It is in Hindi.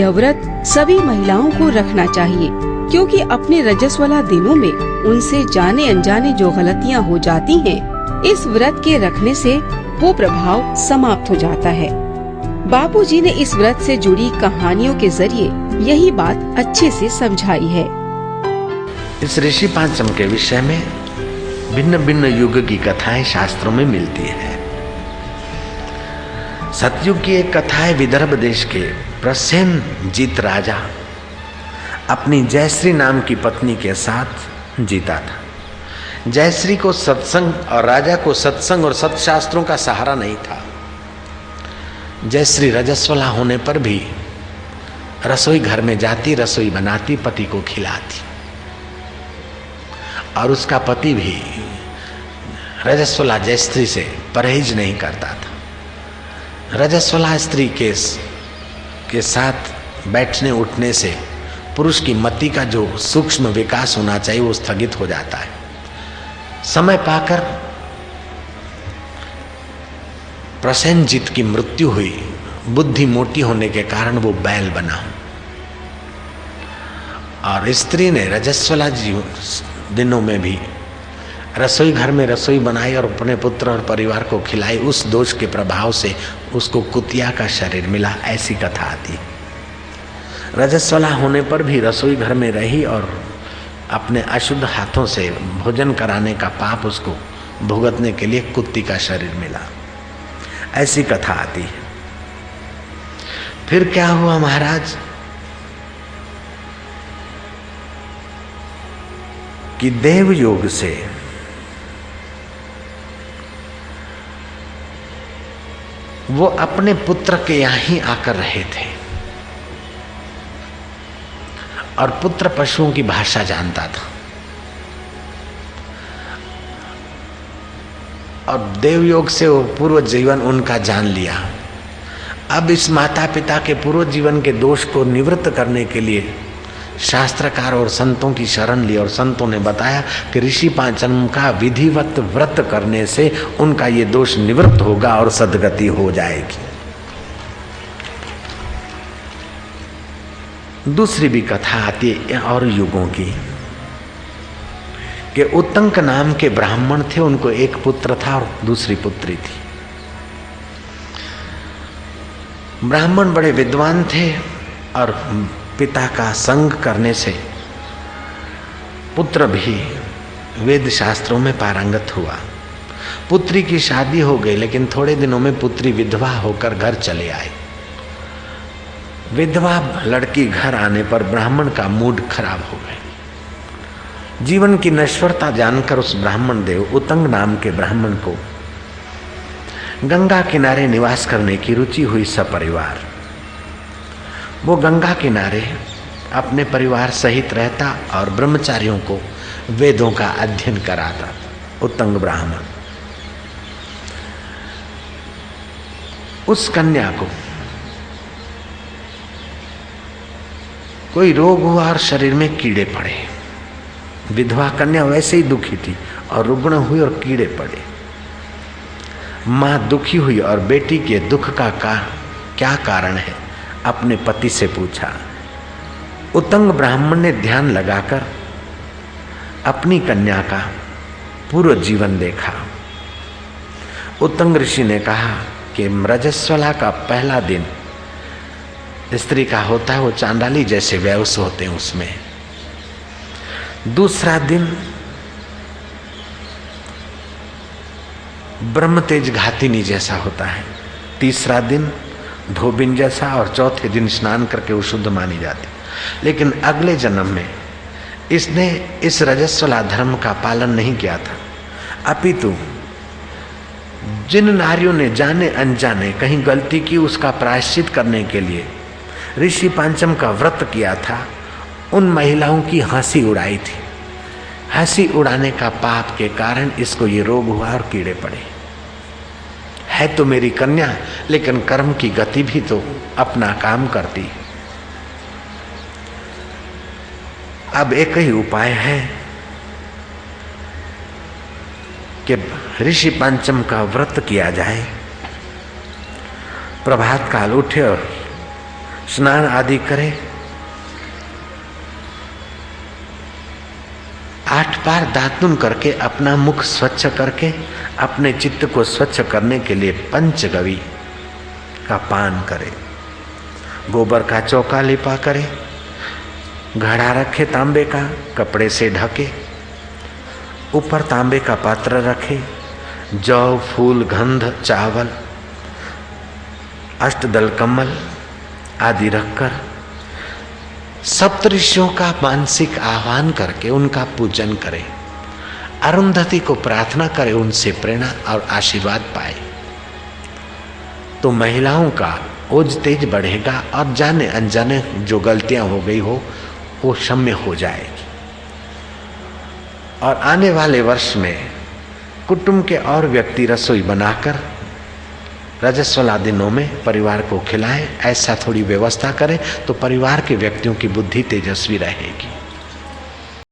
यह व्रत सभी महिलाओं को रखना चाहिए, क्योंकि अपने रजस्वला दिनों में उनसे जाने अनजाने जो गलतियां हो जाती हैं, इस व्रत के रखने से वो प्रभाव समाप्त हो जाता है। बापूजी ने इस व्रत से जुड़ी कहानियों के जरिए यही बात अच्छे से समझाई है। इस ऋषि पांचम के विषय में भिन्न भिन्न युग की कथाएं शास्त्रों में मिलती है। सतयुग की एक कथा है, विदर्भ देश के प्रसेनजीत राजा अपनी जयश्री नाम की पत्नी के साथ जीता था। जयश्री को सत्संग और राजा को सत्संग और सत्शास्त्रों का सहारा नहीं था। जयश्री रजस्वला होने पर भी रसोई घर में जाती, रसोई बनाती, पति को खिलाती, और उसका पति भी रजस्वला जयश्री से परहेज नहीं करता था। रजस्वला स्त्री के साथ बैठने उठने से पुरुष की मति का जो सूक्ष्म विकास होना चाहिए वो स्थगित हो जाता है। समय पाकर प्रसेनजीत की मृत्यु हुई। बुद्धि मोटी होने के कारण वो बैल बना, और स्त्री ने रजस्वला दिनों में भी रसोई घर में रसोई बनाई और अपने पुत्र और परिवार को खिलाई। उस दोष के प्रभाव से उसको कुतिया का शरीर मिला, ऐसी कथा आती है। रजस्वला होने पर भी रसोई घर में रही और अपने अशुद्ध हाथों से भोजन कराने का पाप उसको भुगतने के लिए कुत्ती का शरीर मिला, ऐसी कथा आती है। फिर क्या हुआ महाराज कि देव योग से वो अपने पुत्र के यहाँ ही आकर रहे थे, और पुत्र पशुओं की भाषा जानता था, और देव योग से वो पूर्व जीवन उनका जान लिया। अब इस माता पिता के पूर्व जीवन के दोष को निवृत्त करने के लिए शास्त्रकार और संतों की शरण ली, और संतों ने बताया कि ऋषि पांचम का विधिवत व्रत करने से उनका ये दोष निवृत्त होगा और सद्गति हो जाएगी। दूसरी भी कथा आती है और युगों की, कि उत्तंक नाम के ब्राह्मण थे, उनको एक पुत्र था और दूसरी पुत्री थी। ब्राह्मण बड़े विद्वान थे और पिता का संग करने से पुत्र भी वेद शास्त्रों में पारंगत हुआ। पुत्री की शादी हो गई, लेकिन थोड़े दिनों में पुत्री विधवा होकर घर चले आई। विधवा लड़की घर आने पर ब्राह्मण का मूड खराब हो गया। जीवन की नश्वरता जानकर उस ब्राह्मण देव उत्तंग नाम के ब्राह्मण को गंगा किनारे निवास करने की रुचि हुई सपरिवार। वो गंगा किनारे अपने परिवार सहित रहता और ब्रह्मचारियों को वेदों का अध्ययन कराता। उत्तंग ब्राह्मण उस कन्या को कोई रोग हुआ और शरीर में कीड़े पड़े। विधवा कन्या वैसे ही दुखी थी और रुग्ण हुई और कीड़े पड़े। माँ दुखी हुई और बेटी के दुख का क्या कारण है अपने पति से पूछा। उत्तंग ब्राह्मण ने ध्यान लगाकर अपनी कन्या का पूर्व जीवन देखा। उत्तंग ऋषि ने कहा कि रजस्वला का पहला दिन स्त्री का होता है, वो चांडाली जैसे व्यवस होते हैं उसमें। दूसरा दिन ब्रह्म तेज घातिनी जैसा होता है। तीसरा दिन धोबिन जैसा, और चौथे दिन स्नान करके वो शुद्ध मानी जाती। लेकिन अगले जन्म में इसने इस रजस्वला धर्म का पालन नहीं किया था, अपितु जिन नारियों ने जाने अनजाने कहीं गलती की उसका प्रायश्चित करने के लिए ऋषि पांचम का व्रत किया था, उन महिलाओं की हंसी उड़ाई थी। हंसी उड़ाने का पाप के कारण इसको ये रोग हुआ और कीड़े पड़े। है तो मेरी कन्या, लेकिन कर्म की गति भी तो अपना काम करती। अब एक ही उपाय है कि ऋषि पंचम का व्रत किया जाए। प्रभात काल उठे और स्नान आदि करे, 8 बार दातुन करके अपना मुख स्वच्छ करके अपने चित्त को स्वच्छ करने के लिए पंचगवी का पान करे, गोबर का चौका लिपा करे, घड़ा रखे तांबे का, कपड़े से ढके, ऊपर तांबे का पात्र रखे, जौ फूल गंध चावल अष्टदल कमल आदि रखकर सप्तऋषियों का मानसिक आह्वान करके उनका पूजन करे, अरुंधति को प्रार्थना करे, उनसे प्रेरणा और आशीर्वाद पाए, तो महिलाओं का ओज तेज बढ़ेगा और जाने अनजाने जो गलतियां हो गई हो वो क्षम्य हो जाएगी। और आने वाले वर्ष में कुटुंब के और व्यक्ति रसोई बनाकर रजस्वला दिनों में परिवार को खिलाएं, ऐसा थोड़ी व्यवस्था करें तो परिवार के व्यक्तियों की बुद्धि तेजस्वी रहेगी।